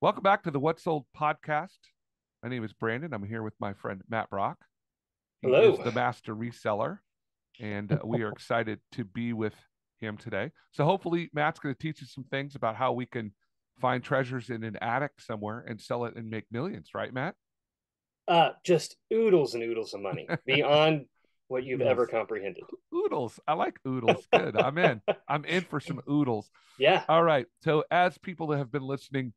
Welcome back to the What Sold podcast. My name is Brandon. I'm here with my friend Matt Brock. He is Hello. the master reseller, and we are excited to be with him today. So, hopefully, Matt's going to teach us some things about how we can find treasures in an attic somewhere and sell it and make millions, right, Matt? Just oodles and oodles of money beyond what you've ever Oodles. comprehended. Oodles. I like oodles. Good. I'm in. I'm in for some oodles. Yeah, All right. So, as people that have been listening,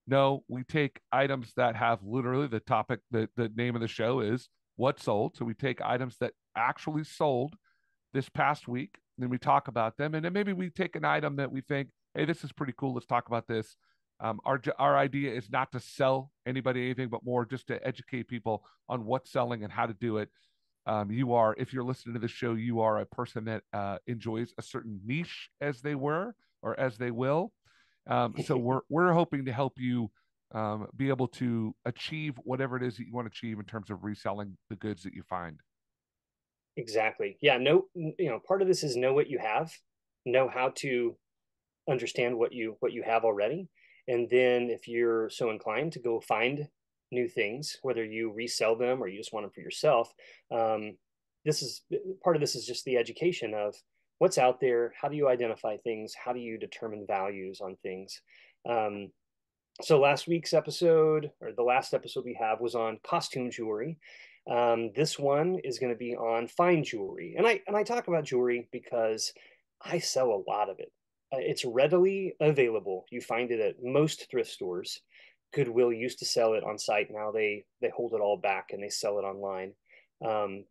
no, we take items that have literally the topic, the name of the show is what sold. So we take items that actually sold this past week, and then we talk about them. And then maybe we take an item that we think, hey, this is pretty cool. Let's talk about this. Our idea is not to sell anybody anything, but more just to educate people on what's selling and how to do it. If you're listening to the show, you are a person that enjoys a certain niche, as they were or as they will. So we're hoping to help you be able to achieve whatever it is that you want to achieve in terms of reselling the goods that you find. exactly. Yeah, part of this is know what you have, know how to understand what you have already, and then if you're so inclined to go find new things, whether you resell them or you just want them for yourself, um, this is part of this is just the education of what's out there. How do you identify things? How do you determine values on things? Um, So last week's episode, or the last episode we have, was on costume jewelry. This one is going to be on fine jewelry, and I talk about jewelry because I sell a lot of it. It's readily available. You find it at most thrift stores. Goodwill used to sell it on site. Now they hold it all back and they sell it online. Um,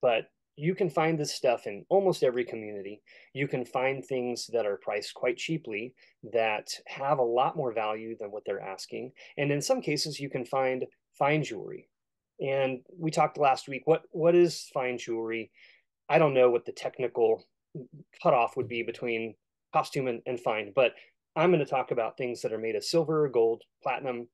but you can find this stuff in almost every community. You can find things that are priced quite cheaply that have a lot more value than what they're asking. And in some cases, you can find fine jewelry. And we talked last week, what is fine jewelry? I don't know what the technical cutoff would be between costume and fine, but I'm going to talk about things that are made of silver, gold, platinum,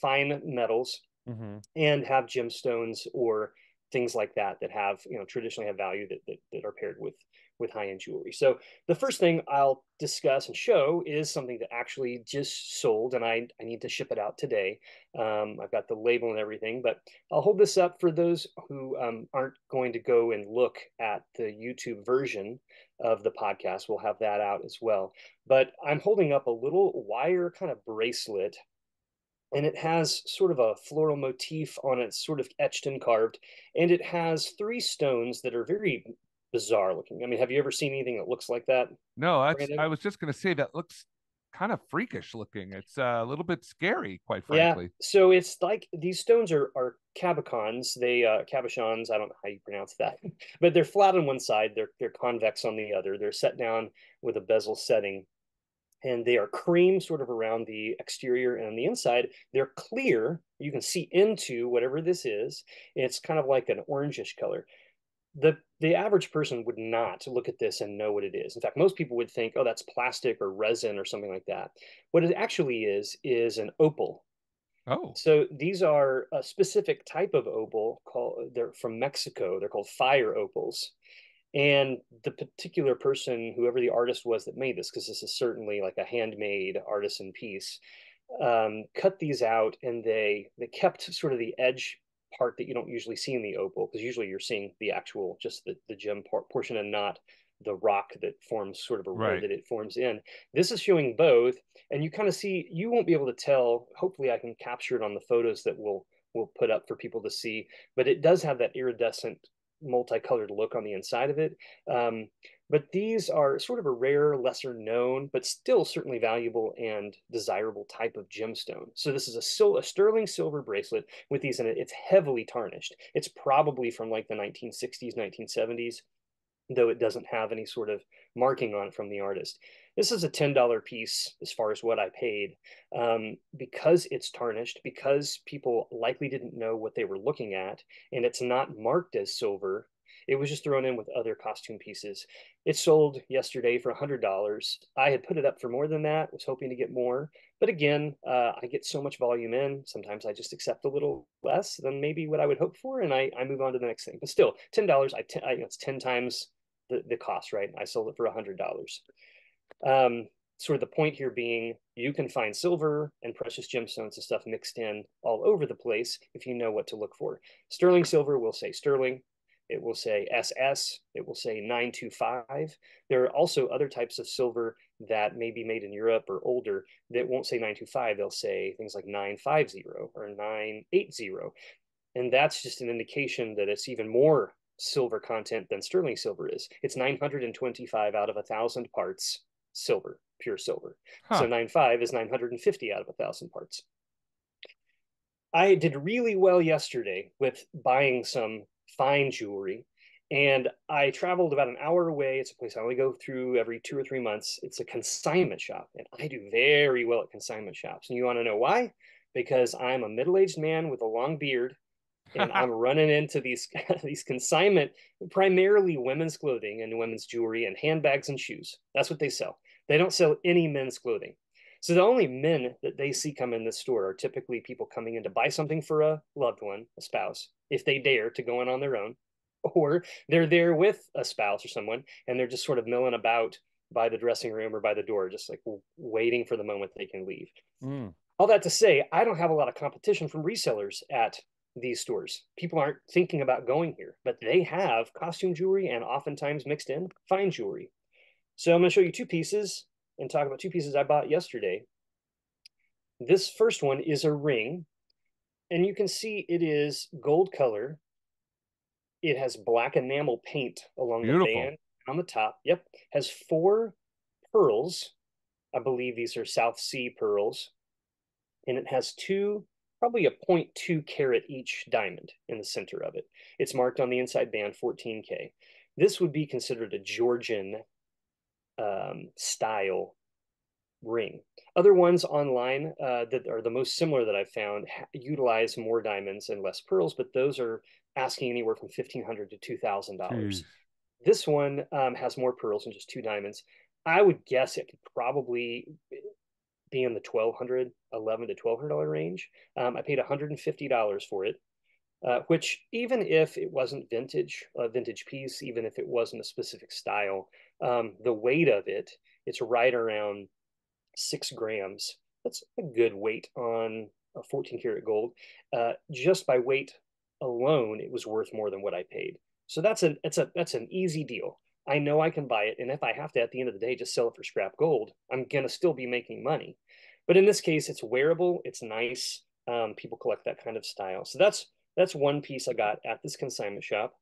fine metals Mm-hmm. and have gemstones or things like that that have traditionally have value that are paired with high end jewelry. So the first thing I'll discuss and show is something that actually just sold, and I need to ship it out today. I've got the label and everything, but I'll hold this up for those who aren't going to go and look at the YouTube version of the podcast. We'll have that out as well. But I'm holding up a little wire kind of bracelet, and it has sort of a floral motif on it, sort of etched and carved, and it has three stones that are very bizarre looking. I mean, have you ever seen anything that looks like that, No, I Brandon? was just going to say that looks kind of freakish looking. It's a little bit scary, quite Yeah, frankly. so it's like these stones are cabochons. They cabochons. I don't know how you pronounce that, but they're flat on one side. They're convex on the other. They're set down with a bezel setting, and they are cream sort of around the exterior, and on the inside they're clear. You can see into whatever this is. It's kind of like an orangish color. The average person would not look at this and know what it is. In fact, most people would think, oh, that's plastic or resin or something like that. What it actually is an opal. Oh, So these are a specific type of opal called, they're from Mexico. They're called fire opals. And the particular person, whoever the artist was that made this, because this is certainly like a handmade artisan piece, cut these out, and they kept sort of the edge part that you don't usually see in the opal, because usually you're seeing the actual just the gem portion and not the rock that forms sort of or right. that it forms in. This is showing both, and you kind of see, you won't be able to tell. Hopefully I can capture it on the photos that we'll put up for people to see, but it does have that iridescent multicolored look on the inside of it. Um, but these are sort of a rare, lesser known, but still certainly valuable and desirable type of gemstone. So this is a sterling silver bracelet with these in it. It's heavily tarnished. It's probably from like the 1960s, 1970s, though it doesn't have any sort of marking on it from the artist. This is a $10 piece as far as what I paid, because it's tarnished, because people likely didn't know what they were looking at, and it's not marked as silver. It was just thrown in with other costume pieces. It sold yesterday for $100. I had put it up for more than that, was hoping to get more. But again, I get so much volume in. Sometimes I just accept a little less than maybe what I would hope for, and I move on to the next thing. But still, $10, it's 10 times the cost, right? I sold it for $100. Um, sort of the point here being you can find silver and precious gemstones and stuff mixed in all over the place if you know what to look for. Sterling silver will say sterling. It will say SS. It will say 925. There are also other types of silver that may be made in Europe or older that won't say 925. They'll say things like 950 or 980. And that's just an indication that it's even more silver content than sterling silver is. It's 925 out of 1,000 parts silver, pure silver. So Huh. 9.5 is 950 out of 1,000 parts. I did really well yesterday with buying some fine jewelry, and I traveled about an hour away. It's a place I only go through every 2 or 3 months. It's a consignment shop, and I do very well at consignment shops. And you want to know why? Because I'm a middle-aged man with a long beard, and I'm running into these these consignment, primarily women's clothing and women's jewelry and handbags and shoes. That's what they sell. They don't sell any men's clothing. So the only men that they see come in this store are typically people coming in to buy something for a loved one, a spouse, if they dare to go in on their own, or they're there with a spouse or someone and they're just sort of milling about by the dressing room or by the door, just like waiting for the moment they can leave. Mm. All that to say, I don't have a lot of competition from resellers at these stores. People aren't thinking about going here, but they have costume jewelry and oftentimes mixed in fine jewelry. So I'm going to show you two pieces and talk about two pieces I bought yesterday. This first one is a ring, and you can see it is gold color. It has black enamel paint along the Beautiful. band on the top. Yep. Has 4 pearls. I believe these are South Sea pearls. And it has two, probably a 0.2 carat each diamond in the center of it. It's marked on the inside band 14K. This would be considered a Georgian style ring. Other ones online that are the most similar that I've found utilize more diamonds and less pearls, but those are asking anywhere from $1,500 to $2,000. Jeez. This one has more pearls and just 2 diamonds. I would guess it could probably be in the $1,1100 to $1,200 range. I paid $150 for it, which even if it wasn't vintage, a vintage piece, even if it wasn't a specific style, the weight of it, it's right around 6 grams. That's a good weight on a 14 karat gold. Just by weight alone, it was worth more than what I paid. So that's an easy deal. I know I can buy it, and if I have to at the end of the day just sell it for scrap gold, I'm gonna still be making money. But in this case, it's wearable, it's nice. People collect that kind of style. So that's one piece I got at this consignment shop.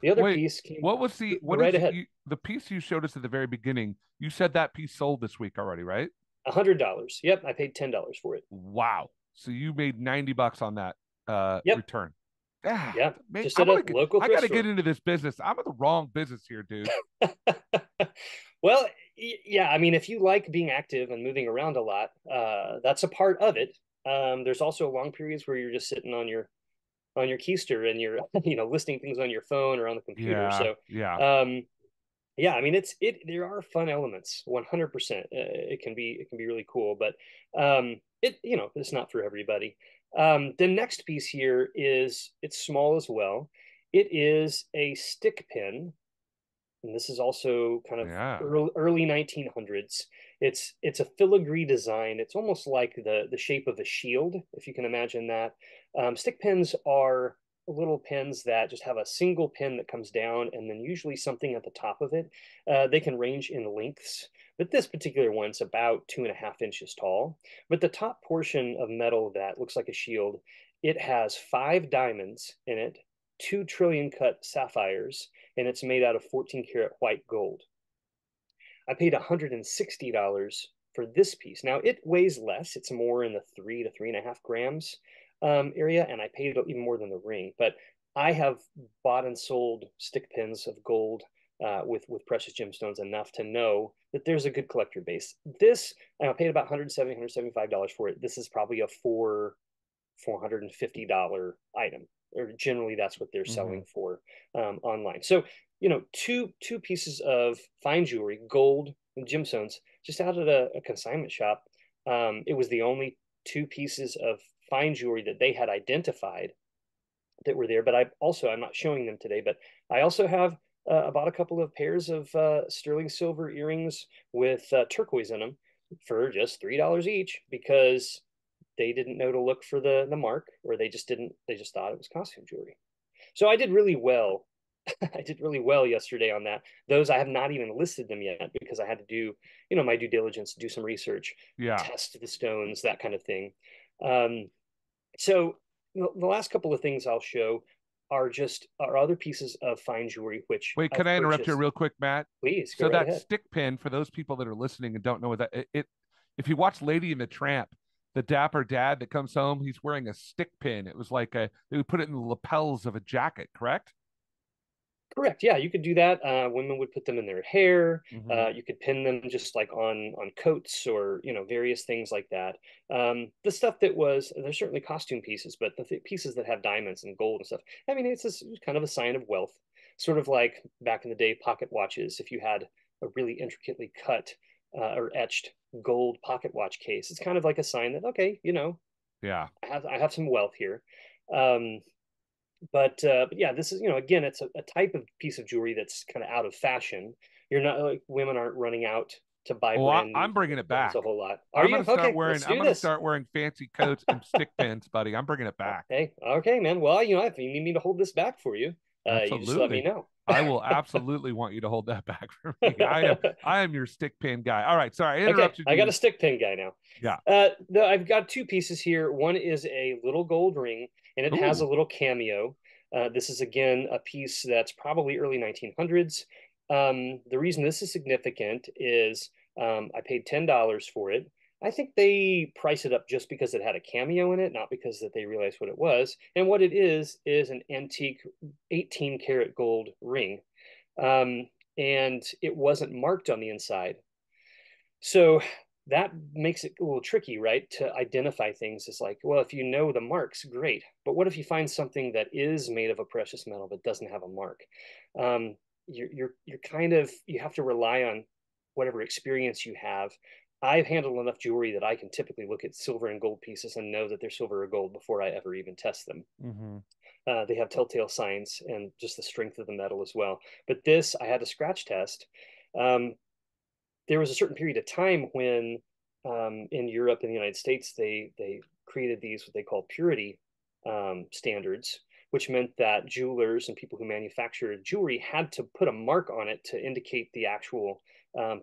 The other Wait, piece came. what was Go what right is ahead. you, the piece you showed us at the very beginning? You said that piece sold this week already, right? $100. Yep, I paid $10 for it. Wow. So you made $90 on that Yep, return. Ah, yep. man, Just at a local I thrift gotta get store. into this business. I'm in the wrong business here, dude. Well, yeah. I mean, if you like being active and moving around a lot, that's a part of it. There's also long periods where you're just sitting on your keister and you're listing things on your phone or on the computer. Yeah, So yeah. yeah, I mean there are fun elements 100%. It can be really cool, but it's not for everybody. The next piece here is it's small as well. It is a stick pin, and this is also kind of Yeah. early 1900s. It's a filigree design. It's almost like the shape of a shield, if you can imagine that. Stick pins are little pins that just have a single pin that comes down and then usually something at the top of it. They can range in lengths, but this particular one's about 2.5 inches tall. But the top portion of metal that looks like a shield, it has 5 diamonds in it, 2 trillion cut sapphires, and it's made out of 14 karat white gold. I paid $160 for this piece. Now it weighs less; it's more in the 3 to 3.5 grams area, and I paid even more than the ring. But I have bought and sold stick pins of gold with precious gemstones enough to know that there's a good collector base. This I paid about $175 for it. This is probably a $450 item, or generally that's what they're Hmm. selling for online. So two pieces of fine jewelry, gold and gemstones, just out at a consignment shop. It was the only 2 pieces of fine jewelry that they had identified that were there. But I'm not showing them today, but I also have I bought a couple of pairs of sterling silver earrings with turquoise in them. for just $3 each because they didn't know to look for the mark, or they just thought it was costume jewelry. So I did really well. I did really well yesterday on that. Those I have not even listed them yet because I had to do, my due diligence, do some research, Yeah. test the stones, that kind of thing. Um, so the last couple of things I'll show are other pieces of fine jewelry which Wait, can I've I interrupt you purchased. real quick, Matt? Please go So right that ahead. stick pin, for those people that are listening and don't know what that if you watch Lady and the Tramp, the dapper dad that comes home, he's wearing a stick pin. It was like they would put it in the lapels of a jacket, correct? Correct. Yeah, you could do that. Women would put them in their hair. Mm-hmm. You could pin them just like on coats or various things like that. The stuff that was there's certainly costume pieces, but the pieces that have diamonds and gold and stuff. I mean, it's kind of a sign of wealth, sort of like back in the day, pocket watches. If you had a really intricately cut or etched gold pocket watch case, it's kind of like a sign that okay, Yeah. I have some wealth here. Um, but yeah, this is again, it's a type of piece of jewelry that's kind of out of fashion. You're not like women aren't running out to buy Oh, brand new I'm bringing it things a back. whole lot. Are you okay? Let's I'm do gonna this. start wearing fancy coats and stick pins, buddy. I'm bringing it back. Okay, man. Well, if you need me to hold this back for you, you just let me Absolutely. know. I will absolutely want you to hold that back for me. I am your stick pin guy. All right, sorry, I Okay, interrupted I got a you. stick pin guy now. Yeah. I've got two pieces here. One is a little gold ring, and it has a Ooh. little cameo. This is again a piece that's probably early 1900s. The reason this is significant is I paid $10 for it. I think they price it up just because it had a cameo in it, not because that they realized what it was. And what it is an antique 18 karat gold ring. Um, and it wasn't marked on the inside. So that makes it a little tricky, right? To identify things is like, well, if you know the marks, great. But what if you find something that is made of a precious metal but doesn't have a mark? Um, you're kind of you have to rely on whatever experience you have. I've handled enough jewelry that I can typically look at silver and gold pieces and know that they're silver or gold before I ever even test them. Mm-hmm. They have telltale signs and just the strength of the metal as well. But this, I had to scratch test. Um, there was a certain period of time when in Europe and the United States they created these what they call purity standards, which meant that jewelers and people who manufactured jewelry had to put a mark on it to indicate the actual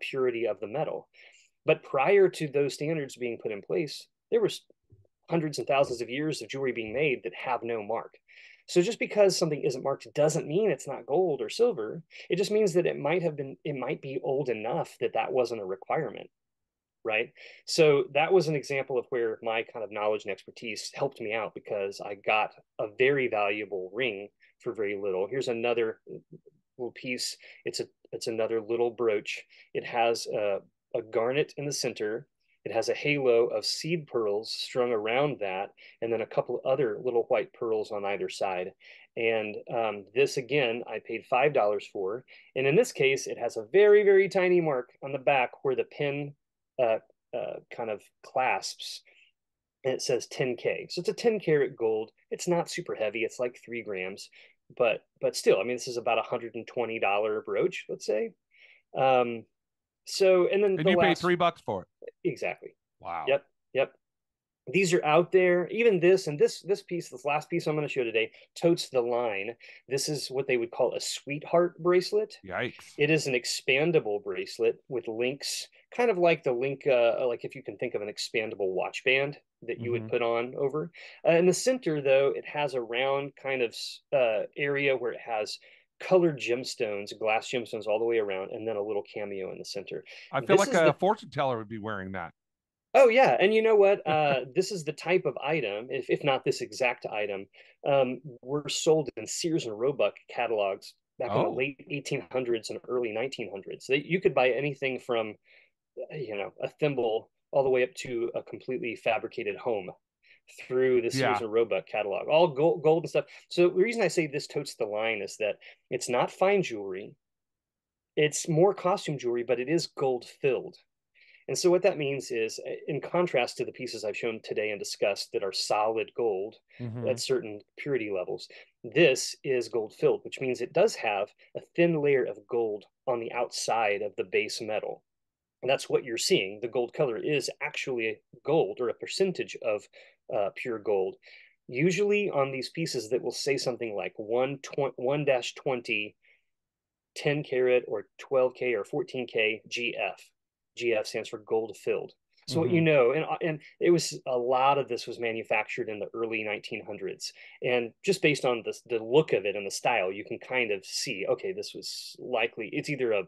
purity of the metal. But prior to those standards being put in place, there was hundreds and thousands of years of jewelry being made that have no mark. So just because something isn't marked doesn't mean it's not gold or silver. It just means that it might be old enough that that wasn't a requirement, right? So that was an example of where my kind of knowledge and expertise helped me out because I got a very valuable ring for very little. Here's another little piece. It's another little brooch. It has a garnet in the center. It has a halo of seed pearls strung around that, and then a couple of other little white pearls on either side. And this again, I paid $5 for. And in this case, it has a very, very tiny mark on the back where the pin uh, kind of clasps, and it says 10K. So it's a 10 karat gold. It's not super heavy. It's like 3 grams, but still, I mean, this is about $120 brooch, let's say. Um, so and then And the you paid last $3 for it. exactly. Wow. Yep, yep. These are out there. Even this piece, this last piece I'm going to show today, totes the line. This is what they would call a sweetheart bracelet. Yikes. It is an expandable bracelet with links, kind of like the link, like if you can think of an expandable watch band that you would Mm-hmm. put on over. In the center, though, it has a round kind of area where it has colored gemstones, glass gemstones all the way around, and then a little cameo in the center. I feel This like is a the fortune teller would be wearing that. Oh yeah, and you know what? This is the type of item, if not this exact item, were sold in Sears and Roebuck catalogs back in the Oh, late 1800s and early 1900s. You could buy anything from, a thimble all the way up to a completely fabricated home through the Sears yeah. and Roebuck catalog, all gold and stuff. So the reason I say this totes the line is that it's not fine jewelry. It's more costume jewelry, but it is gold filled. And so what that means is, in contrast to the pieces I've shown today and discussed that are solid gold Mm-hmm. at certain purity levels, this is gold filled, which means it does have a thin layer of gold on the outside of the base metal. that's what you're seeing. The gold color is actually gold, or a percentage of pure gold. Usually on these pieces that will say something like 1-20, 10 karat, or 12K, or 14K GF. GF stands for gold filled. So what you Mm-hmm. know, and it was, a lot of this was manufactured in the early 1900s, and just based on the look of it and the style, you can kind of see, okay, this was likely, it's either a,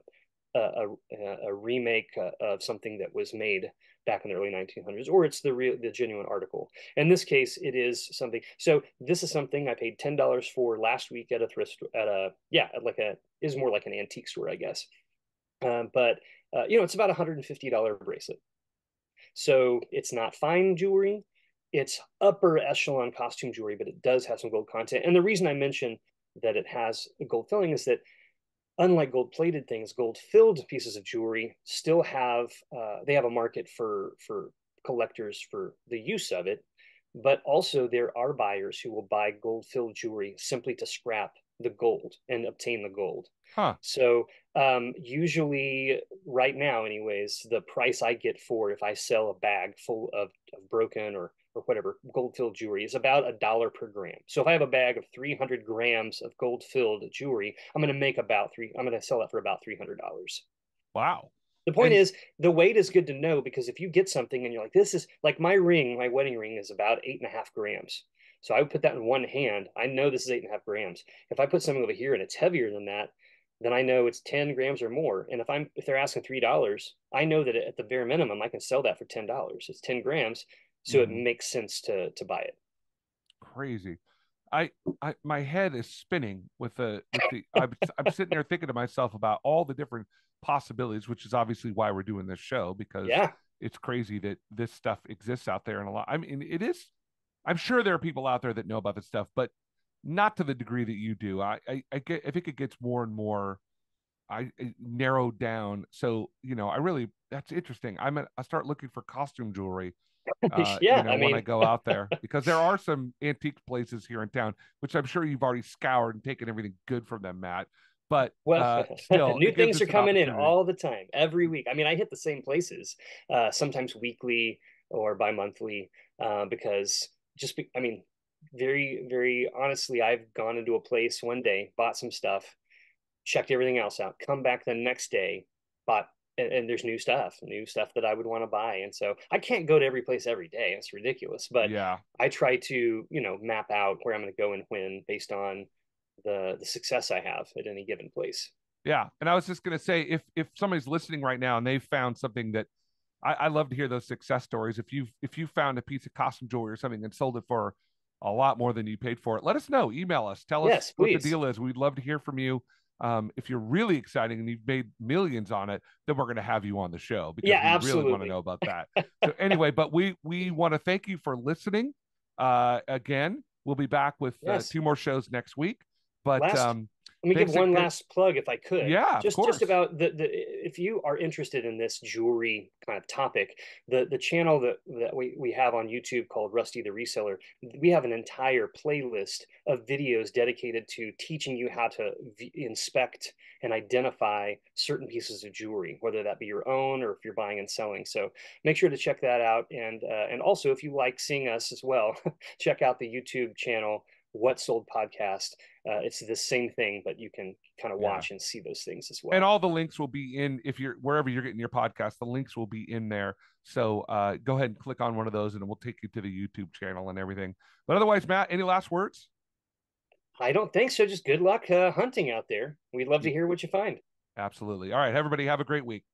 a remake of something that was made back in the early 1900s, or it's the genuine article. In this case, it is something. So this is something I paid $10 for last week at a thrift, at a, yeah, at like a, is more like an antique store, I guess. But it's about $150 bracelet. So it's not fine jewelry. It's upper echelon costume jewelry, but it does have some gold content. And the reason I mention that it has a gold filling is that, unlike gold plated things, gold filled pieces of jewelry still have, they have a market for collectors for the use of it, but also there are buyers who will buy gold filled jewelry simply to scrap the gold and obtain the gold. Huh. So usually, right now, anyways, the price I get for, if I sell a bag full of broken or whatever gold filled jewelry, is about $1 per gram. So if I have a bag of 300 grams of gold filled jewelry, I'm going to make about three. I'm going to sell that for about $300. Wow. The point And is, the weight is good to know, because if you get something and you're like, this is like my ring, my wedding ring is about 8.5 grams. So I would put that in one hand. I know this is 8.5 grams. If I put something over here and it's heavier than that, then I know it's 10 grams or more. And if they're asking $3, I know that at the bare minimum I can sell that for $10. It's 10 grams, so it mhm. makes sense to buy it. Crazy. I, my head is spinning with the I'm sitting there thinking to myself about all the different possibilities, which is obviously why we're doing this show, because Yeah. it's crazy that this stuff exists out there. And a lot, I mean, it is, I'm sure there are people out there that know about this stuff, but not to the degree that you do. I get, I think it gets more and more narrowed down. So, I really, that's interesting. I start looking for costume jewelry, Yeah. I when I mean, go out there, because there are some antique places here in town, which I'm sure you've already scoured and taken everything good from them, Matt. But well, still, new it gives things are us an coming in opportunity. all the time, every week. I mean, I hit the same places, sometimes weekly or bi-monthly, because I mean, very, very honestly, I've gone into a place one day, bought some stuff, checked everything else out, come back the next day, bought, and there's new stuff that I would want to buy. And so I can't go to every place every day. It's ridiculous. But Yeah, I try to, map out where I'm going to go and when, based on the success I have at any given place. yeah. And I was just gonna say, if somebody's listening right now and they've found something that I love to hear those success stories. If you found a piece of costume jewelry or something and sold it for a lot more than you paid for it, let us know. Email us. Tell us Yes, what the please. deal is. We'd love to hear from you. If you're really exciting and you've made millions on it, then we're going to have you on the show Yeah, because we really want to absolutely. know about that. So anyway, but we want to thank you for listening. Again, we'll be back with Yes. two more shows next week. But Last, let me give thanks one again. last plug if I could. Yeah, of Just course. about the if you are interested in this jewelry kind of topic, the channel that we have on YouTube called Rusty the Reseller, we have an entire playlist of videos dedicated to teaching you how to inspect and identify certain pieces of jewelry, whether that be your own or if you're buying and selling. So make sure to check that out. And also, if you like seeing us as well, check out the YouTube channel What Sold Podcast. It's the same thing, but you can kind of Yeah. watch and see those things as And well. all the links will be in, if you're wherever you're getting your podcast, the links will be in there. So go ahead and click on one of those and it will take you to the YouTube channel and everything. But otherwise, Matt, any last words? I don't think so. Just good luck hunting out there. We'd love to Yeah, hear what you find. absolutely. All right, everybody, have a great week.